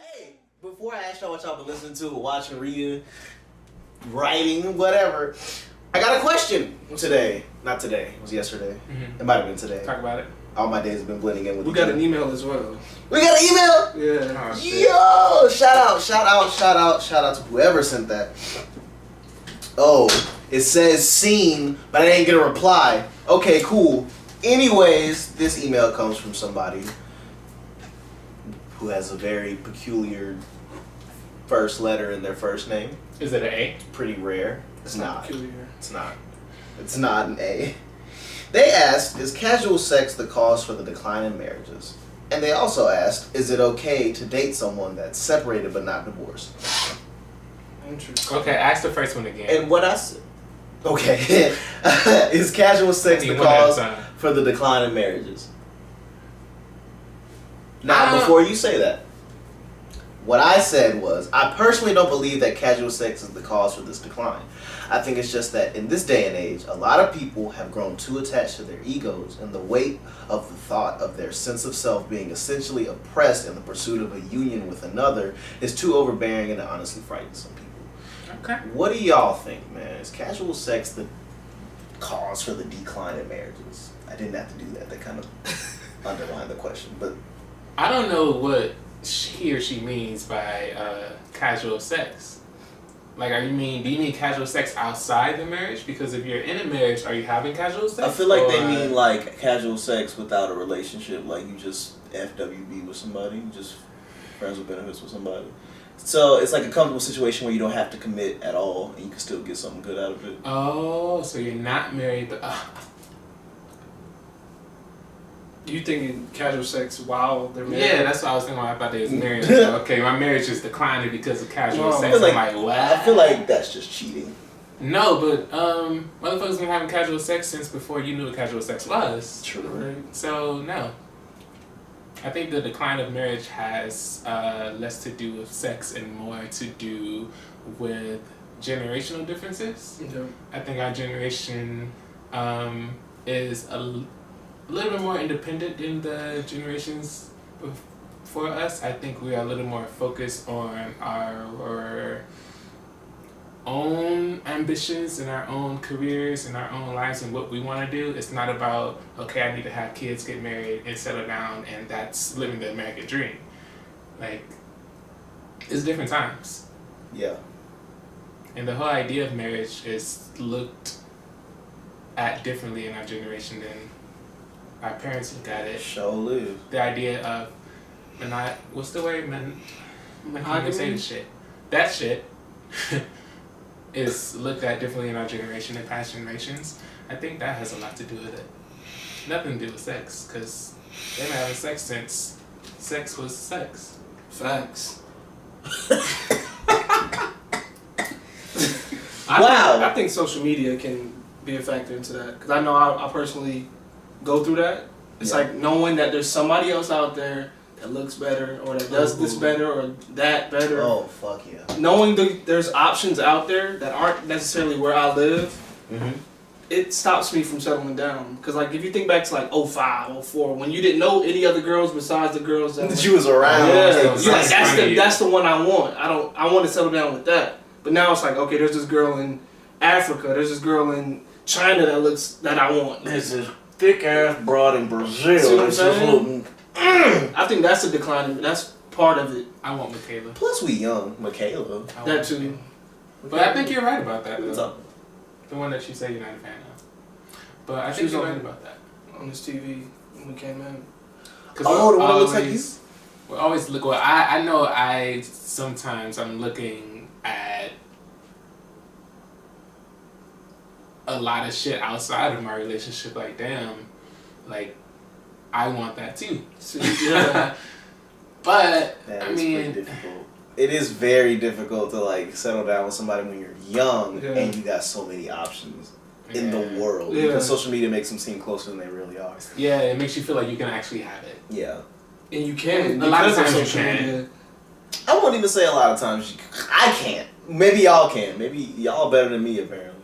Hey, before I ask y'all what y'all been listening to, watching, reading, writing, whatever, I got a question today. Not today. It was yesterday. Mm-hmm. It might have been today. Talk about it. All my days have been blending in with We got an email as well. We got an email? Yeah. Oh, yo! Shout out to whoever sent that. Oh, it says seen, but I didn't get a reply. Okay, cool. Anyways, this email comes from somebody who has a very peculiar first letter in their first name. Is it an A? It's pretty rare. It's not. Peculiar. It's not. It's not an A. They asked, is casual sex the cause for the decline in marriages? And they also asked, is it okay to date someone that's separated but not divorced? Interesting. Okay, ask the first one again. And what I said, okay, is casual sex the cause for the decline in marriages? Now, before you say that, what I said was, I personally don't believe that casual sex is the cause for this decline. I think it's just that in this day and age, a lot of people have grown too attached to their egos, and the weight of the thought of their sense of self being essentially oppressed in the pursuit of a union with another is too overbearing, and it honestly frightens some people. Okay. What do y'all think, man? Is casual sex the cause for the decline in marriages? I didn't have to do that. That kind of underlined the question, but I don't know what he or she means by casual sex. Like, do you mean casual sex outside the marriage? Because if you're in a marriage, are you having casual sex? I feel like they mean like casual sex without a relationship, like you just FWB with somebody, you just friends with benefits with somebody. So it's like a comfortable situation where you don't have to commit at all, and you can still get something good out of it. Oh, so you're not married, but You thinking casual sex while they're married? yeah, that's what I was thinking when I thought they was married. Okay, my marriage is declining because of casual sex. I'm like, what? I feel like that's just cheating. No, but motherfuckers been having casual sex since before you knew what casual sex was. True. Right. So no. I think the decline of marriage has less to do with sex and more to do with generational differences. Yeah. I think our generation is a little bit more independent than the generations before us. I think we are a little more focused on our own ambitions and our own careers and our own lives and what we want to do. It's not about, okay, I need to have kids, get married, and settle down, and that's living the American dream. Like, it's different times. Yeah. And the whole idea of marriage is looked at differently in our generation than our parents look at it. Sure live. The idea of, what's the word? I can't even say the shit. That shit is looked at differently in our generation and past generations. I think that has a lot to do with it. Nothing to do with sex, because they've been having sex since sex was sex. Facts. Wow. I think social media can be a factor into that, because I know I personally go through that. It's like knowing that there's somebody else out there that looks better or that does this better or that better. Oh, fuck yeah. Knowing there's options out there that aren't necessarily where I live, it stops me from settling down. Because like if you think back to like 05, 04, when you didn't know any other girls besides the girls that you was around. Yeah, that's the one I want. I want to settle down with that. But now it's like, okay, there's this girl in Africa, there's this girl in China that I want. There's this thick ass broad in Brazil. See what I'm saying? I think that's a decline. That's part of it. I want Michaela. Plus we young. Michaela. That too. But I think you're right about that, What's though. up? The one that you say you're not a fan of. But I think you're right about that. On this TV when we came in. Oh, the one that looks like you? We always look. Well, I know sometimes I'm looking at a lot of shit outside of my relationship. Like, damn, like I want that too. Yeah. But That I is mean, pretty difficult. It is very difficult to like settle down with somebody when you're young and you got so many options in the world. Yeah. Because social media makes them seem closer than they really are. yeah, it makes you feel like you can actually have it. Yeah. And you can. A lot of because times you social can. media. I won't even say a lot of times. I can't. Maybe y'all can. Maybe y'all better than me apparently.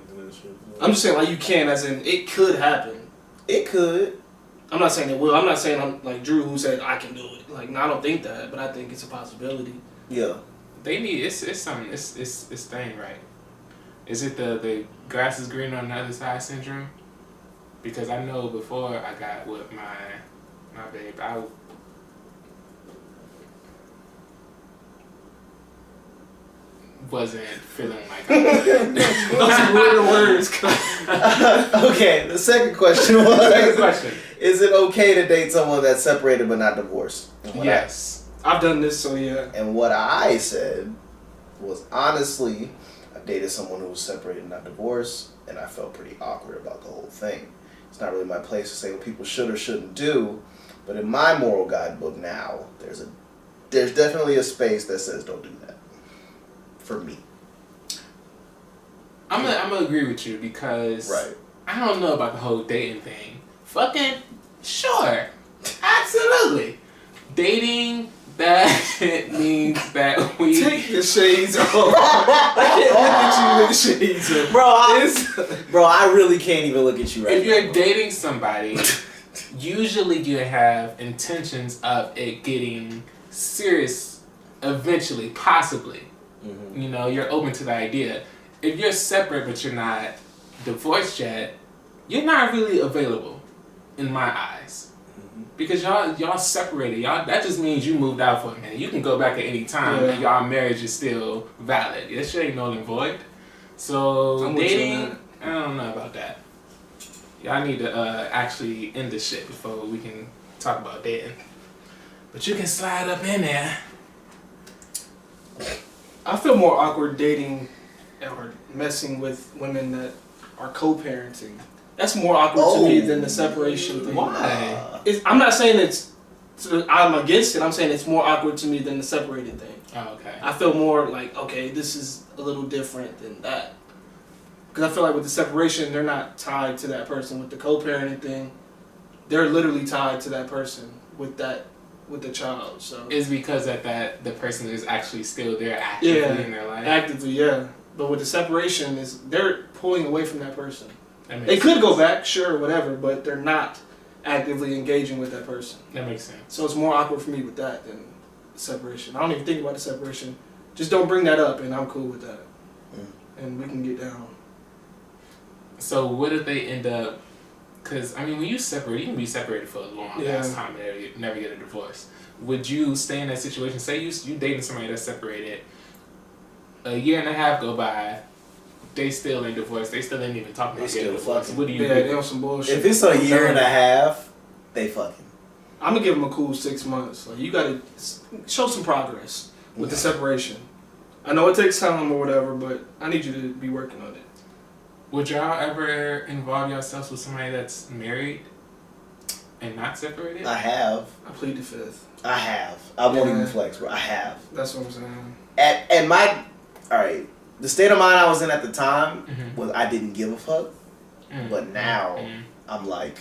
I'm just saying like you can, as in it could happen. It could. I'm not saying it will. I'm not saying I'm like Drew who said I can do it. Like, no, I don't think that, but I think it's a possibility. Yeah. They need it's something it's staying right. Is it the grass is greener on the other side syndrome? Because I know before I got with my babe, I wasn't feeling like Those are weird words. Okay, the second question was. Second question. Is it okay to date someone that's separated but not divorced? Yes. I've done this, so yeah. And what I said was, honestly, I dated someone who was separated and not divorced, and I felt pretty awkward about the whole thing. It's not really my place to say what people should or shouldn't do, but in my moral guidebook now, there's definitely a space that says don't do that. For me. I'm gonna agree with you because Right. I don't know about the whole dating thing. Fucking sure. Absolutely. Dating, that means that we Take the shades off. I can't look at you with shades on. Bro, I really can't even look at you right now. If you're dating somebody, usually you have intentions of it getting serious eventually, possibly. Mm-hmm. You know, you're open to the idea. If you're separate but you're not divorced yet, you're not really available in my eyes. Mm-hmm. Because y'all separated. That just means you moved out for a minute. You can go back at any time and y'all marriage is still valid. That shit ain't null and void. So I'm with you on dating, that. I don't know about that. Y'all need to actually end this shit before we can talk about dating. But you can slide up in there. I feel more awkward dating or messing with women that are co-parenting. That's more awkward to me than the separation thing. Why? I'm not saying I'm against it. I'm saying it's more awkward to me than the separated thing. Oh, okay. I feel more like, okay, this is a little different than that. Because I feel like with the separation, they're not tied to that person. With the co-parenting thing, they're literally tied to that person with the child. So It's because that the person is actually still there actively in their life. actively, yeah. But with the separation, they're pulling away from that person. That makes They could sense. go back, sure, whatever, but they're not actively engaging with that person. That makes sense. So it's more awkward for me with that than the separation. I don't even think about the separation. Just don't bring that up, and I'm cool with that. And we can get down. So what if they end up? Because I mean, when you separate, you can be separated for a long ass time and never get a divorce. Would you stay in that situation? Say you dating somebody that's separated. A year and a half go by. They still ain't divorced. They still ain't even talking about getting divorced. What do you do? They on some bullshit. If it's a year and a half, they fucking. I'm gonna give them a cool 6 months. Like, you gotta show some progress with the separation. I know it takes time or whatever, but I need you to be working on it. Would y'all ever involve yourselves with somebody that's married and not separated? I have. I plead the fifth. I have. I won't even flex, bro. I have. That's what I'm saying. And my, alright, the state of mind I was in at the time Mm-hmm. was I didn't give a fuck. Mm-hmm. But now, Mm-hmm. I'm like,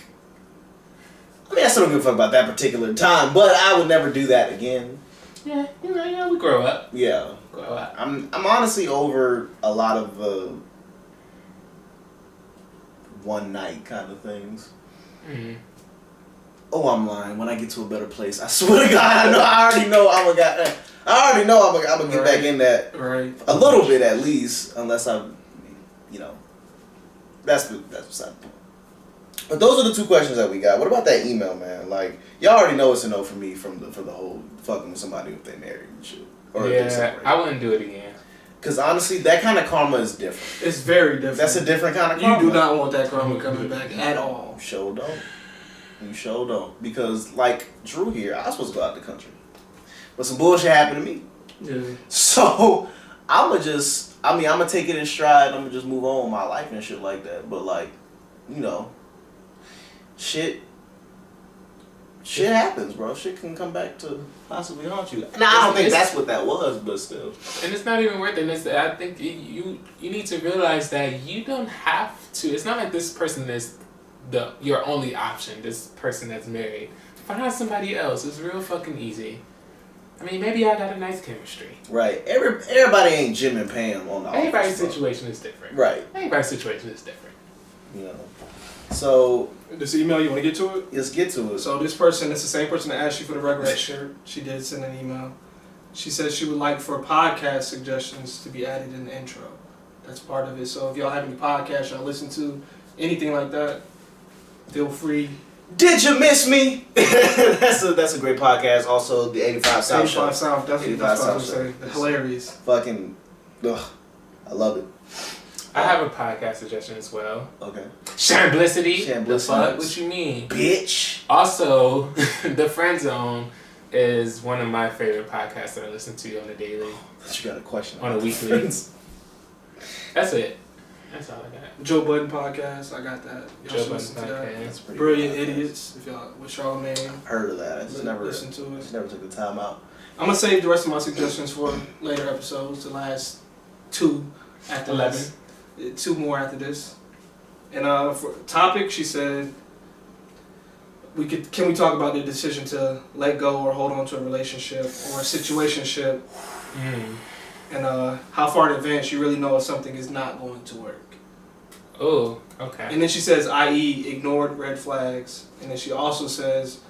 I mean, I still don't give a fuck about that particular time, but I would never do that again. Yeah, we grow up. Yeah. Grow up. I'm honestly over a lot of the one night kind of things. Mm-hmm. Oh, I'm lying. When I get to a better place, I swear to God, I already know I'm gonna get back in that Right. a little bit at least, unless I'm, that's beside the point. But those are the 2 questions that we got. What about that email, man? Like, y'all already know it's a no for me for the whole fucking with somebody if they married and shit. Or if they Yeah, separated. I wouldn't do it again. Because honestly, that kind of karma is different. It's very different. That's a different kind of karma. You do not want that karma coming back at all. You sure don't. You sure don't. Because, like Drew here, I was supposed to go out the country. But some bullshit happened to me. Yeah. So, I'm going to take it in stride. I'm going to just move on with my life and shit like that. But, like, shit happens, bro. Shit can come back to possibly haunt you. Now, I don't think that's what that was, but still. And it's not even worth it. I think you need to realize that you don't have to. It's not like this person is your only option. This person that's married. Find somebody else. It's real fucking easy. I mean, maybe I got a nice chemistry. Right. Everybody ain't Jim and Pam on the Everybody's office, bro. situation is different. Right. Everybody's situation is different. So This email, you want to get to it? let's get to it. So this person, it's the same person that asked you for the Rugrats shirt. She did send an email. She says she would like for podcast suggestions to be added in the intro. That's part of it. So if y'all have any podcasts y'all listen to, anything like that, feel free. Did you miss me? that's a great podcast. Also, the 85 South Show. 85 South, that's what I was going to say. It's Hilarious. Fucking, ugh, I love it. I have a podcast suggestion as well. Okay. Shamblicity. Shamblicity. The fuck? What you mean? Bitch. Also, The Friend Zone is one of my favorite podcasts that I listen to on a daily. You got a question. On a weekly. That's it. That's all I got. Joe Budden podcast, I got that. Y'all Joe should Budden listen to that. podcast. That's pretty Brilliant good. Idiots, if y'all with Charlamagne. Heard of that. I just never listen to it. just never took the time out. I'm gonna save the rest of my suggestions for later episodes. The last 2 after 11. this. 2 more after this. And for topic, she said, can we talk about the decision to let go or hold on to a relationship or a situationship, and how far in advance you really know if something is not going to work. Oh, okay. And then she says, i.e., ignored red flags. And then she also says,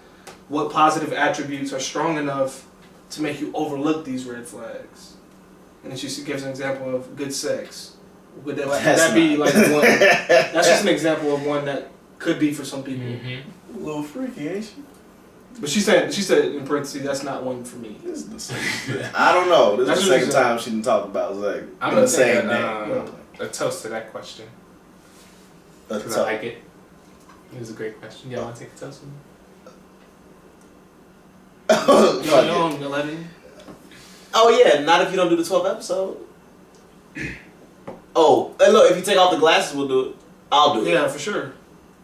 what positive attributes are strong enough to make you overlook these red flags? And then she gives an example of good sex. Would that be like one? That's just an example of one that could be for some people. A little freaky, ain't she? But she said in parentheses, that's not one for me. This is the second. I don't know. This is the second time she didn't talk about it. It was like I'm gonna say a toast to that question. Because I like it. It was a great question. Y'all want to take a toast with me? You're on 11. Oh yeah, not if you don't do the 12th episode. Oh, and look, if you take off the glasses, we'll do it. I'll do it. Yeah, for sure.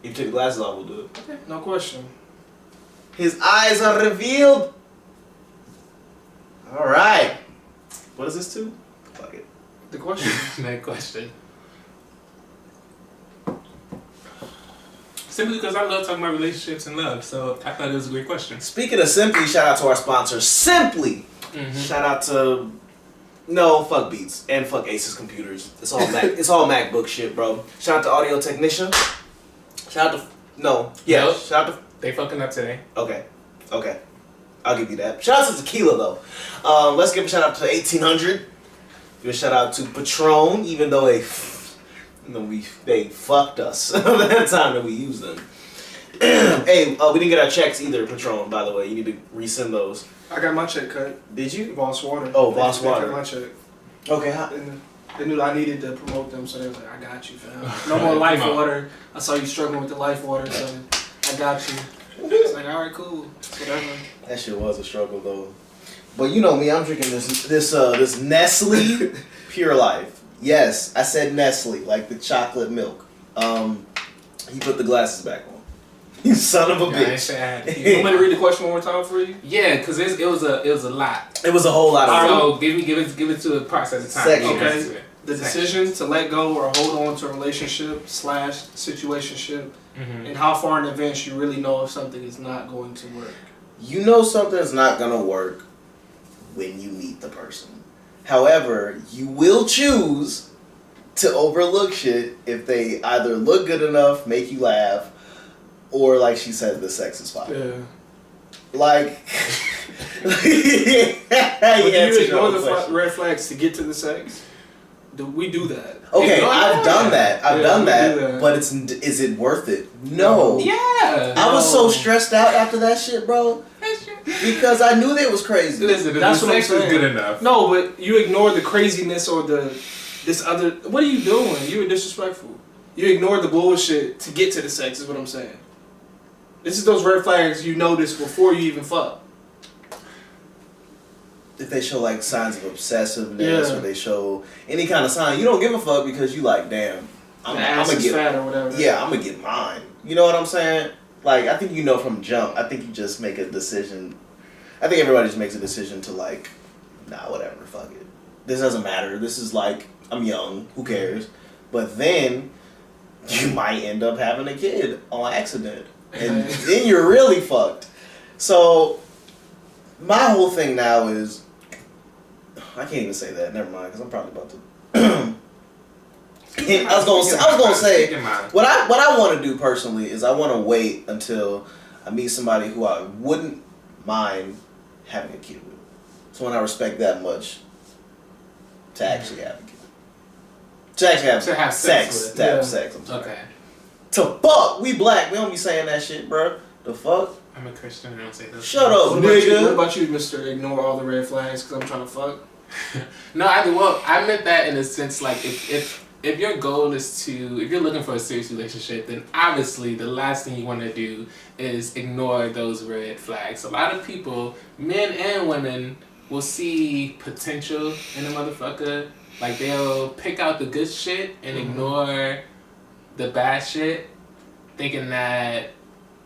If you take the glasses off, we'll do it. Okay, no question. His eyes are revealed. All right. What is this to? Fuck it. The question. That question. Simply because I love talking about relationships and love, so I thought it was a great question. Speaking of Simply, shout out to our sponsor, Simply. Shout out to fuck Beats and fuck Asus computers. It's all Mac. It's all MacBook shit, bro. Shout out to Audio Technician. Shout out to Nope. Shout out to They fucking up today. Okay. I'll give you that. Shout out to Tequila though. Let's give a shout out to 1800. Give a shout out to Patron, even though they fucked us that time that we used them. Hey, we didn't get our checks either, Patron, by the way. You need to resend those. I got my check cut. Did you? Voss Water. Oh, Voss They Water. cut my check. Okay. And they knew I needed to promote them, so they was like, I got you, fam. No more Life Water. I saw you struggling with the Life Water, so I got you. It's like, alright, cool. Whatever. That shit was a struggle though. But you know me, I'm drinking this Nestle Pure Life. Yes, I said Nestle, like the chocolate milk. He put the glasses back on. You son of a bitch. You want me to read the question one more time for you? Yeah, because it was a lot. It was a whole lot of So give it to a parts at a time. Section. Okay. The decision to let go or hold on to a relationship / situationship, and how far in advance you really know if something is not going to work. You know something's not gonna work when you meet the person. However, you will choose to overlook shit if they either look good enough, make you laugh, or like she said, the sex is fine. Yeah. Like, But do you ignore the red flags to get to the sex? Do we do that? Okay, Ignore I've done that. I've done we that, do that. but is it worth it? No. Yeah. I was so stressed out after that shit, bro, because I knew they was crazy. Listen, That's the what I'm sex is saying. good enough. No, but you ignore the craziness or this other. What are you doing? You were disrespectful. You ignored the bullshit to get to the sex. Is what I'm saying. This is those red flags you notice before you even fuck. If they show like signs of obsessiveness, Yeah. or they show any kind of sign, you don't give a fuck because you like, damn, I'm gonna get fat or whatever. Yeah, I'm gonna get mine. You know what I'm saying? Like, I think you know from jump. I think you just make a decision. I think everybody just makes a decision to like, nah, whatever, fuck it. This doesn't matter. This is like, I'm young. Who cares? But then you might end up having a kid on accident, and then you're really fucked. So my whole thing now is, I can't even say that. Never mind, because I'm probably about to I was gonna say Keep in mind. what I want to do personally is I want to wait until I meet somebody who I wouldn't mind having a kid with. Someone I respect that much to actually have a kid. To actually have sex. with. To have sex. I'm sorry. Okay. To fuck. We black. We don't be saying that shit, bro. The fuck. I'm a Christian. I don't say those. Shut up, What nigga. about you, Mr. Ignore all the red flags because I'm trying to fuck? No, I meant that in a sense like if your goal is if you're looking for a serious relationship, then obviously the last thing you want to do is ignore those red flags. A lot of people, men and women, will see potential in a motherfucker. Like they'll pick out the good shit and ignore the bad shit, thinking that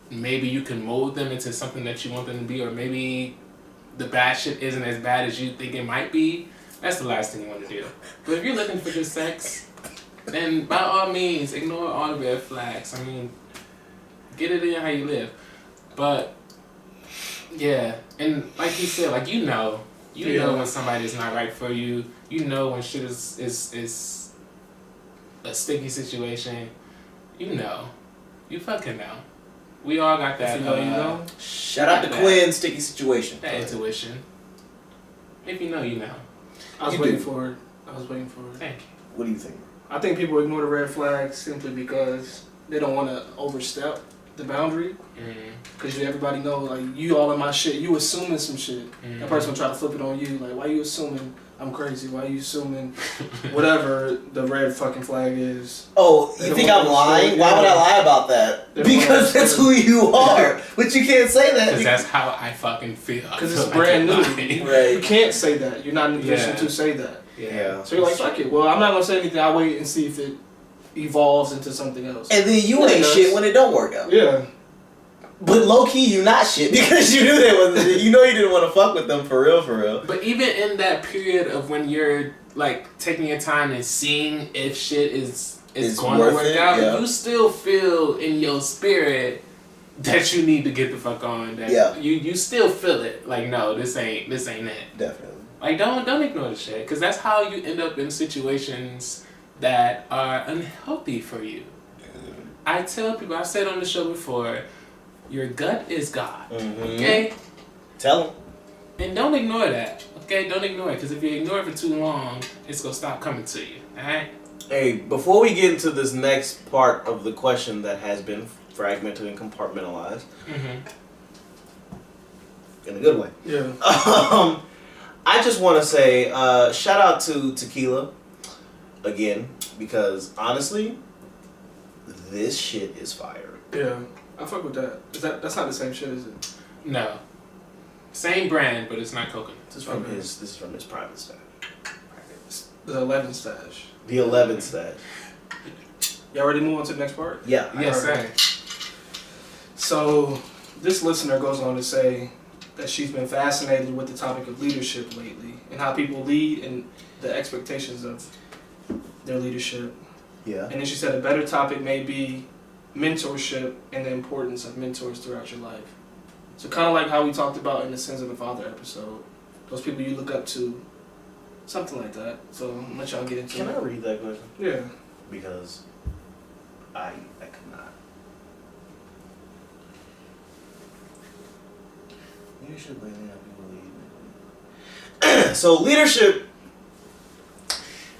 maybe you can mold them into something that you want them to be, or maybe the bad shit isn't as bad as you think it might be. That's the last thing you want to do. But if you're looking for good sex, then by all means, ignore all the red flags. I mean, get it in how you live. But, yeah, and like you said, like you know when somebody is not right for you. You know when shit is a sticky situation. You know. You fucking know. We all got that. If you know, you know. Shout out to Quinn. Sticky situation. That intuition. If you know, you know. I was waiting for it. Thank you. What do you think? I think people ignore the red flags simply because they don't want to overstep the boundary. Because everybody know, like, you all in my shit. You assuming some shit. That person will try to flip it on you. Like, why you assuming I'm crazy? Why you assuming whatever the red fucking flag is? Oh, you think I'm lying? Why would I lie about that? Because that's who you are. But you can't say that. Because that's how I fucking feel. Because it's brand new. Right. You can't say that. You're not in a position to say that. Yeah. So you're like, fuck it. Well, I'm not going to say anything. I'll wait and see if it evolves into something else. And then you ain't shit when it don't work out. Yeah. But low key, you not shit because you knew they wasn't. You know you didn't want to fuck with them for real. But even in that period of when you're like taking your time and seeing if shit is going to work out, you still feel in your spirit that you need to get the fuck on. That you still feel it. Like, no, this ain't it. Definitely. Like, don't ignore the shit, because that's how you end up in situations that are unhealthy for you. I tell people, I've said on the show before, your gut is God. Okay? Tell them. And don't ignore that. Okay? Don't ignore it, because if you ignore it for too long, it's going to stop coming to you. Alright? Hey, before we get into this next part of the question that has been fragmented and compartmentalized, in a good way. Yeah. I just want to say shout out to Tequila again, because honestly, this shit is fire. Yeah, I fuck with that. That's not the same shit, is it? No. Same brand, but it's not coconut. This is from his private stash. The 11 stash. The 11 stash. Y'all ready to move on to the next part? Yeah. Yes, sir. So, this listener goes on to say that she's been fascinated with the topic of leadership lately and how people lead and the expectations of their leadership. Yeah. And then she said a better topic may be mentorship and the importance of mentors throughout your life. So kind of like how we talked about in the Sins of the Father episode. Those people you look up to, something like that. So I'm gonna let y'all get into it. Can I read that question? Yeah. Because I could not. Leadership lately, how people lead. So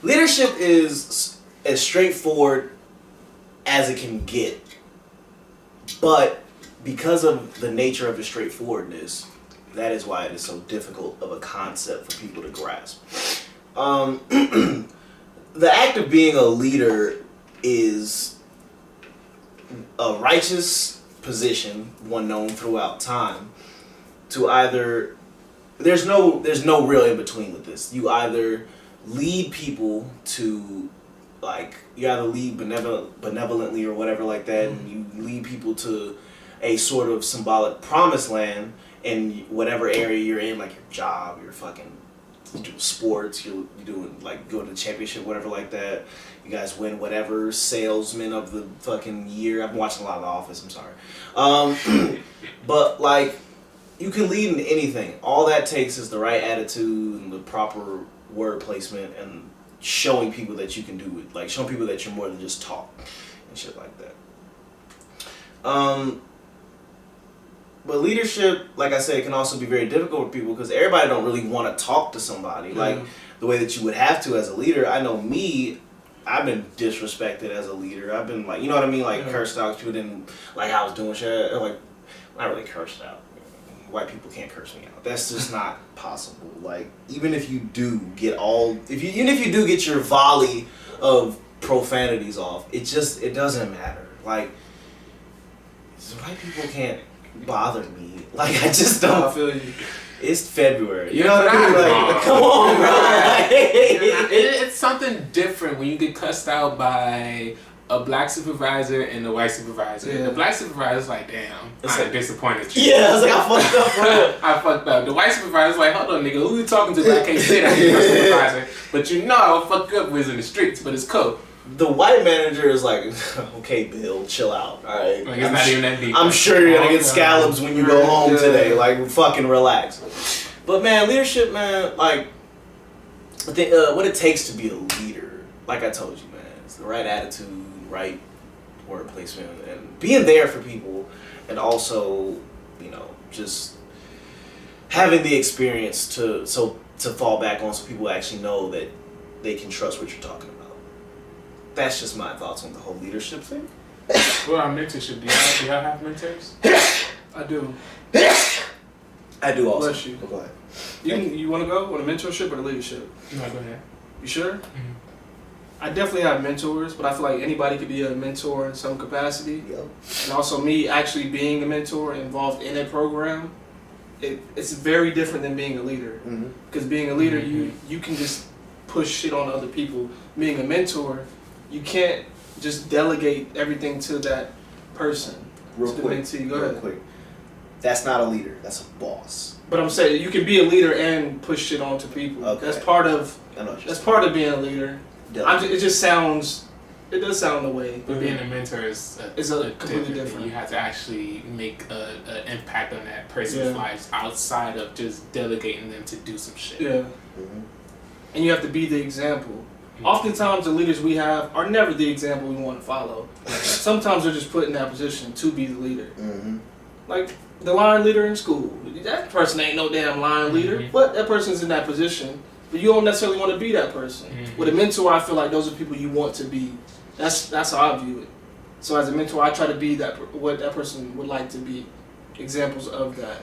leadership is as straightforward as it can get, but because of the nature of its straightforwardness, that is why it is so difficult of a concept for people to grasp. The act of being a leader is a righteous position, one known throughout time, to either there's no real in between with this. You either lead people to, like, you either lead benevolently or whatever like that, and you lead people to a sort of symbolic promised land in whatever area you're in, like your job, your fucking sports, you're doing, like, going to the championship, whatever like that. You guys win whatever salesman of the fucking year. I've been watching a lot of The Office, I'm sorry. But, like, you can lead in anything. All that takes is the right attitude and the proper word placement and showing people that you can do it, like showing people that you're more than just talk and shit like that. But leadership, like I said, can also be very difficult for people because everybody don't really want to talk to somebody like the way that you would have to as a leader. I know me, I've been disrespected as a leader. I've been like, you know what I mean, like cursed out. People didn't like I was doing shit. Like, not really cursed out. White people can't curse me out. That's just not possible. Like, even if you do get your volley of profanities off, it doesn't matter. Like, white people can't bother me. Like, I just don't. I feel you. It's February. You know what I mean? Like, come on, bro. Like, it's something different when you get cussed out by a black supervisor and a white supervisor. Yeah. The black supervisor's like, damn, I'm disappointed you. Yeah, I was like, I fucked up, bro. I fucked up. The white supervisor's like, hold on, nigga, who you talking to that I can't say that to your supervisor? But you know I will fuck you up with in the streets, but it's cool. The white manager is like, okay, Bill, chill out, all right? Like, it's not even that deep. I'm sure you're going to get scallops when you go home today. Like, fucking relax. But, man, leadership, man, like, what it takes to be a leader, like I told you, man, it's the right attitude, right word placement, and being there for people, and also, you know, just having the experience to fall back on so people actually know that they can trust what you're talking about. That's just my thoughts on the whole leadership thing. Well, our mentorship, do y'all have mentors? I do. I do also. Bless you. Oh, go ahead. You want to go with a mentorship or the leadership? No, go ahead. You sure? Mm-hmm. I definitely have mentors, but I feel like anybody could be a mentor in some capacity. Yep. And also me actually being a mentor involved in a program, it's very different than being a leader. Because being a leader, you can just push shit on other people. Being a mentor, you can't just delegate everything to that person. Real quick. Go ahead. Quick. That's not a leader. That's a boss. But I'm saying you can be a leader and push shit on to people. Okay. That's part of being a leader. It does sound the way. But being a mentor is a completely different. You have to actually make an impact on that person's lives outside of just delegating them to do some shit. Yeah. And you have to be the example. Oftentimes the leaders we have are never the example we want to follow. Sometimes they're just put in that position to be the leader. Like the line leader in school. That person ain't no damn line leader. But that person's in that position. But you don't necessarily want to be that person. With a mentor, I feel like those are people you want to be. That's how I view it. So as a mentor, I try to be what that person would like to be. Examples of that.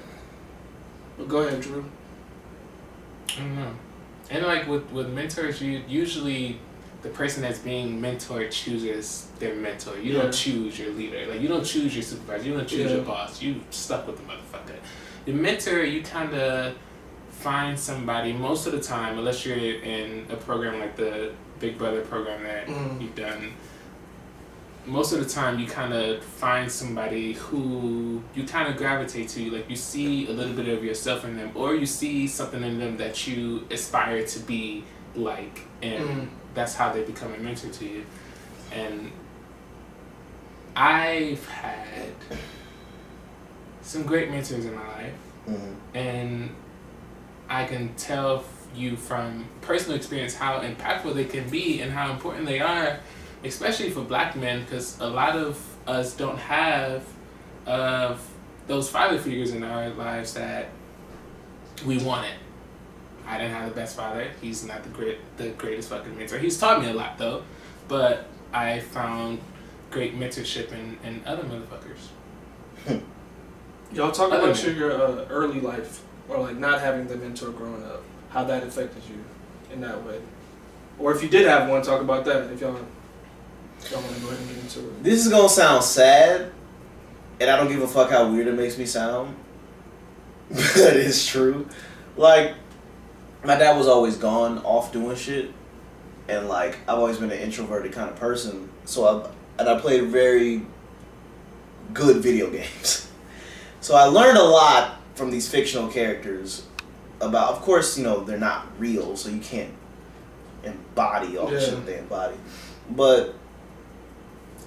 But go ahead, Drew. I don't know. And like with mentors, usually the person that's being mentored chooses their mentor. You don't choose your leader. Like you don't choose your supervisor. You don't choose your boss. You stuck with the motherfucker. The mentor, you kind of find somebody most of the time, unless you're in a program like the Big Brother program that you've done. Most of the time, you kind of find somebody who you kind of gravitate to. Like you see a little bit of yourself in them, or you see something in them that you aspire to be like, and that's how they become a mentor to you. And I've had some great mentors in my life, and I can tell you from personal experience how impactful they can be and how important they are, especially for black men, because a lot of us don't have those father figures in our lives that we wanted. I didn't have the best father. He's not the greatest fucking mentor. He's taught me a lot though, but I found great mentorship in other motherfuckers. Y'all talk about your early life, or like not having the mentor growing up, how that affected you in that way. Or if you did have one, talk about that. If y'all want to go ahead and get into it. This is going to sound sad, and I don't give a fuck how weird it makes me sound, but it's true. Like, my dad was always gone off doing shit, and like, I've always been an introverted kind of person, so I played very good video games. So I learned a lot from these fictional characters about, of course, you know, they're not real, so you can't embody all the shit that they embody. But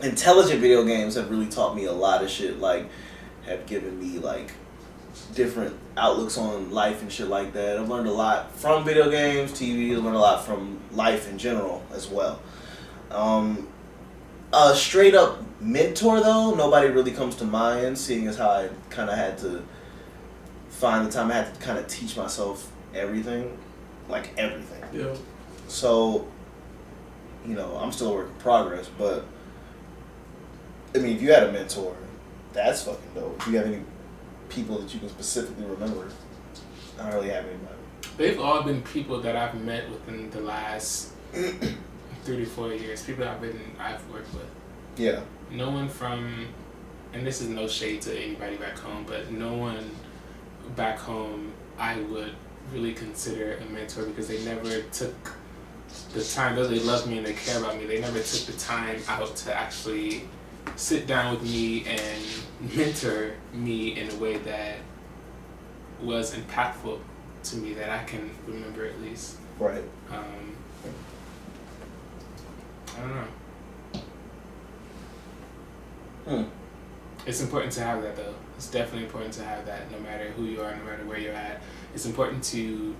intelligent video games have really taught me a lot of shit, like, have given me, like, different outlooks on life and shit like that. I've learned a lot from video games, TV. I've learned a lot from life in general as well. A straight up mentor though, nobody really comes to mind, seeing as how I kind of had to find the time. I had to kind of teach myself everything, like everything. Yeah. So, you know, I'm still a work in progress, but I mean, if you had a mentor, that's fucking dope. Do you have any people that you can specifically remember? I don't really have anybody. They've all been people that I've met within the last 3 to 4 years. People that I've worked with. Yeah. No one from, and this is no shade to anybody back home, but no one back home I would really consider a mentor because they never took the time, though they love me and they care about me, they never took the time out to actually sit down with me and mentor me in a way that was impactful to me that I can remember at least. Right. I don't know. It's important to have that though. It's definitely important to have that no matter who you are, no matter where you're at. It's important to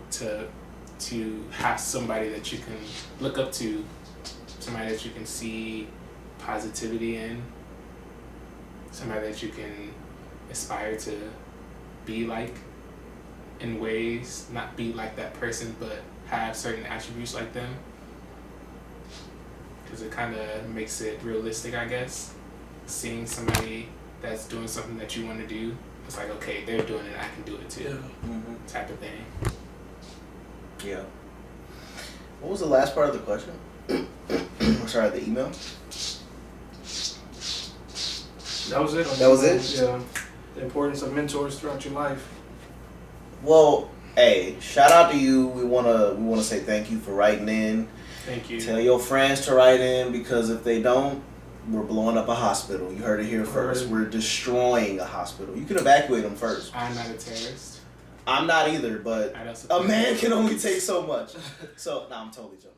have somebody that you can look up to, somebody that you can see positivity in, somebody that you can aspire to be like in ways, not be like that person, but have certain attributes like them. Because it kind of makes it realistic, I guess. Seeing somebody that's doing something that you want to do, it's like, okay, they're doing it, I can do it too. Yeah. Type of thing. Yeah. What was the last part of the question? Sorry, the email? That was it. That was it? Yeah. The importance of mentors throughout your life. Well, hey, shout out to you. We wanna say thank you for writing in. Thank you. Tell your friends to write in because if they don't, we're blowing up a hospital. You heard it here first. We're destroying a hospital. You can evacuate them first. I'm not a terrorist. I'm not either, but a man can only take so much. So, I'm totally joking.